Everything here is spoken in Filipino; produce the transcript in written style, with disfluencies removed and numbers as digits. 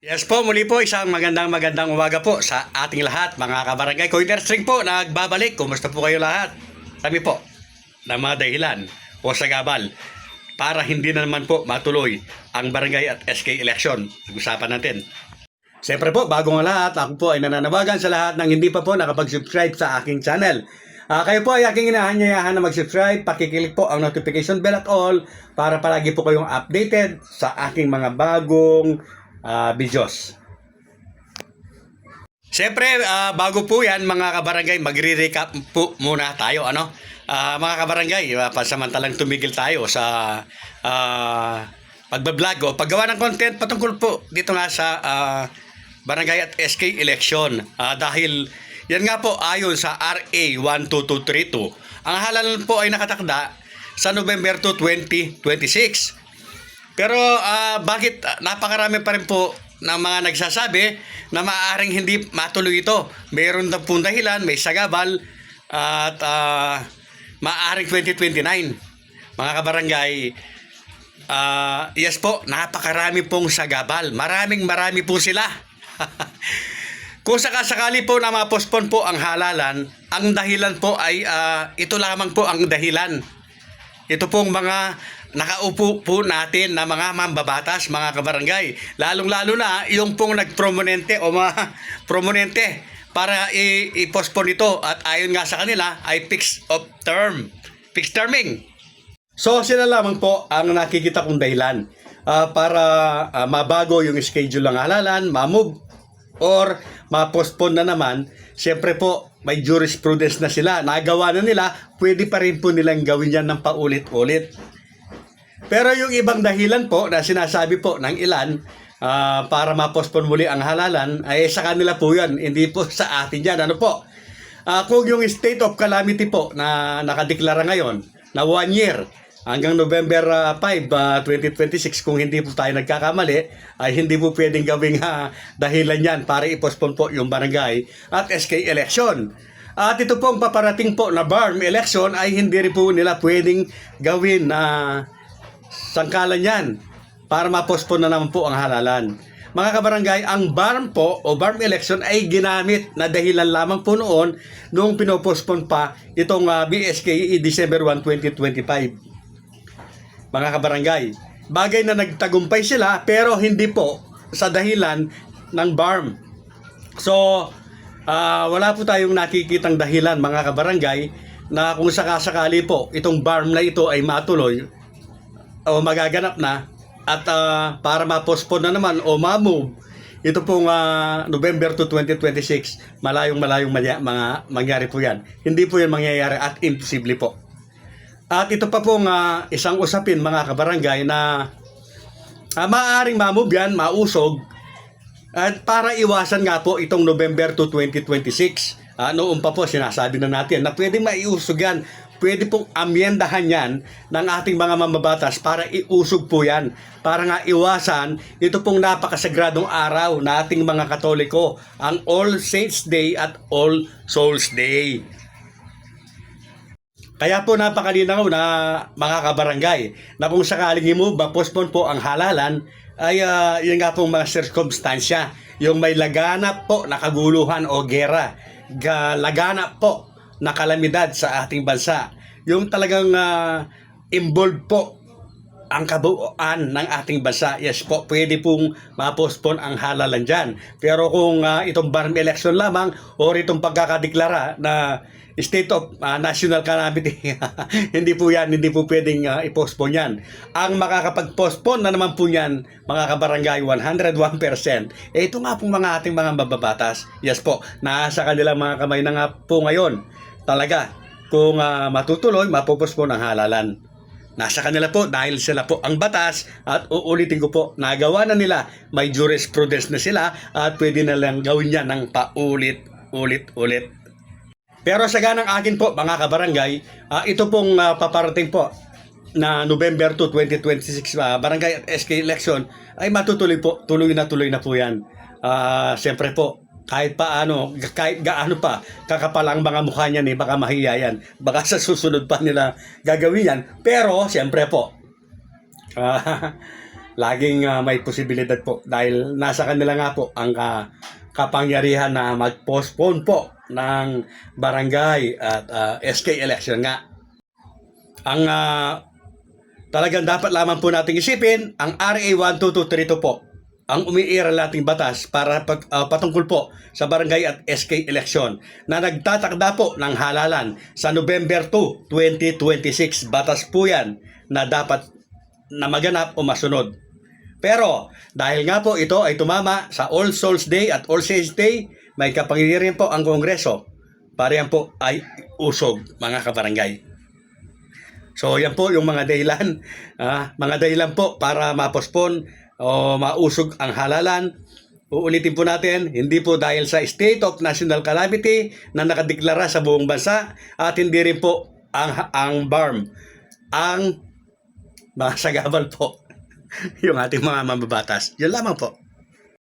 Yes po, muli po isang magandang umaga po sa ating lahat mga kabarangay. Coiner String po, nagbabalik. Kumusta po kayo lahat? Kami po ng mga dahilan o sagabal para hindi na naman po matuloy ang barangay at SK election. Pag-usapan natin. Siyempre po, bago nga lahat, ako po ay nananawagan sa lahat ng hindi pa po nakapag-subscribe sa aking channel. Kayo po ay aking inahanyayahan na mag-subscribe, pakiclick po ang notification bell at all para palagi po kayong updated sa aking mga bagong videos. Siyempre, bago po yan mga kabarangay, magre-recap po muna tayo. Mga kabarangay, pansamantalang tumigil tayo sa pagbablog o paggawa ng content patungkol po dito nga sa barangay at SK election. Dahil yan nga po ayon sa RA 12232, ang halalan po ay nakatakda sa November 2, 2026. Pero bakit napakarami pa rin po ng mga nagsasabi na maaaring hindi matuloy ito? Mayroon na pong dahilan, may sagabal at maaaring 2029. Mga kabarangay, yes po, napakarami pong sagabal. Marami po sila. Kung sakasakali po na ma-postpone po ang halalan, ang dahilan po ay ito lamang po ang dahilan. Ito pong mga nakaupo po natin na mga mambabatas, mga kabarangay. Lalong-lalo na yung pong nagpromonente o mga promonente para i-postpone ito. At ayon nga sa kanila ay fixed terming. So sila lamang po ang nakikita kong dahilan para mabago yung schedule ng halalan, ma-move or ma-postpone na naman. Siyempre po, may jurisprudence na sila. Nagawa na nila, pwede pa rin po nilang gawin yan ng paulit-ulit. Pero yung ibang dahilan po na sinasabi po ng ilan para ma-postpone muli ang halalan, ay sa kanila po yan, hindi po sa atin yan. Kung yung state of calamity po na nakadeklara ngayon, na 1 year, hanggang November 5, 2026, kung hindi po tayo nagkakamali, ay hindi po pwedeng gawing dahilan yan para i-postpone po yung barangay at SK election. At ito pong paparating po na BARM election ay hindi rin po nila pwedeng gawin na sangkalan yan para ma-postpone na naman po ang halalan. Mga kabarangay, ang BARM po o BARM election ay ginamit na dahilan lamang po noon nung pinopospone pa itong BSKE December 1, 2025. Mga kabarangay, bagay na nagtagumpay sila pero hindi po sa dahilan ng BARM. So, wala po tayong nakikitang dahilan mga kabarangay na kung sakasakali po itong BARM na ito ay matuloy o magaganap na at para ma-postpone na naman o ma-move ito pong November 2, 2026, malayong mangyari po yan. Hindi po yan mangyayari at imposible po. At ito pa pong isang usapin mga kabarangay na maaaring ma-move yan, mausog at para iwasan nga po itong November 2, 2026. Noon pa po sinasabi na natin na pwedeng maiusog yan, pwede pong amyendahan yan ng ating mga mambabatas para iusog po yan. Para nga iwasan ito pong napakasagradong araw na ating mga Katoliko, ang All Saints Day at All Souls Day. Kaya po napakalinaw na mga kabarangay na kung sakaling i-move, postpone po ang halalan ay yun nga pong mga sirkumstansya. Yung may laganap po na kaguluhan o gera, laganap po na kalamidad sa ating bansa. Yung talagang involved po ang kabuuan ng ating bansa. Yes po, pwede pong ma-postpone ang halalan dyan. Pero kung itong BARM election lamang o itong pagkakadeklara na state of national calamity, hindi po pwedeng i-postpone yan. Ang makakapag-postpone na naman po yan, mga kabarangay, 101%. Ito nga pong mga ating mga mababatas. Yes po, nasa kanilang mga kamay na nga po ngayon. Talaga, kung matutuloy, mapopospone ang halalan. Nasa kanila po dahil sila po ang batas at uulitin ko po, nagawa na nila, may jurisprudence na sila at pwede na lang gawin yan ng paulit-ulit. Pero sa ganang akin po mga kabarangay, ito pong paparating po na November 2, 2026 barangay at SK election ay matutuloy po, tuloy na po yan. Siyempre po, kahit gaano pa kakapal ang mga mukha niyan, baka mahiya yan, baka sa susunod pa nila gagawin yan. Pero siyempre po, laging may posibilidad po dahil nasa kanila nga po ang kapangyarihan na mag-postpone po ng barangay at SK election nga. Ang talagang dapat lamang po nating isipin, ang RA 12232 po, ang umiiral nating batas para patungkol po sa barangay at SK election na nagtatakda po ng halalan sa November 2, 2026. Batas po yan na dapat na maganap o masunod. Pero dahil nga po ito ay tumama sa All Souls Day at All Saints Day, may kapangyarihan po ang Kongreso para yan po ay usog, mga kabarangay. So yan po yung mga dahilan po para mapospon o mausog ang halalan. Uulitin po natin, hindi po dahil sa state of national calamity na nakadeklara sa buong bansa at hindi rin po ang BARM, ang mga sagabal po yung ating mga mambabatas. Yan lamang po.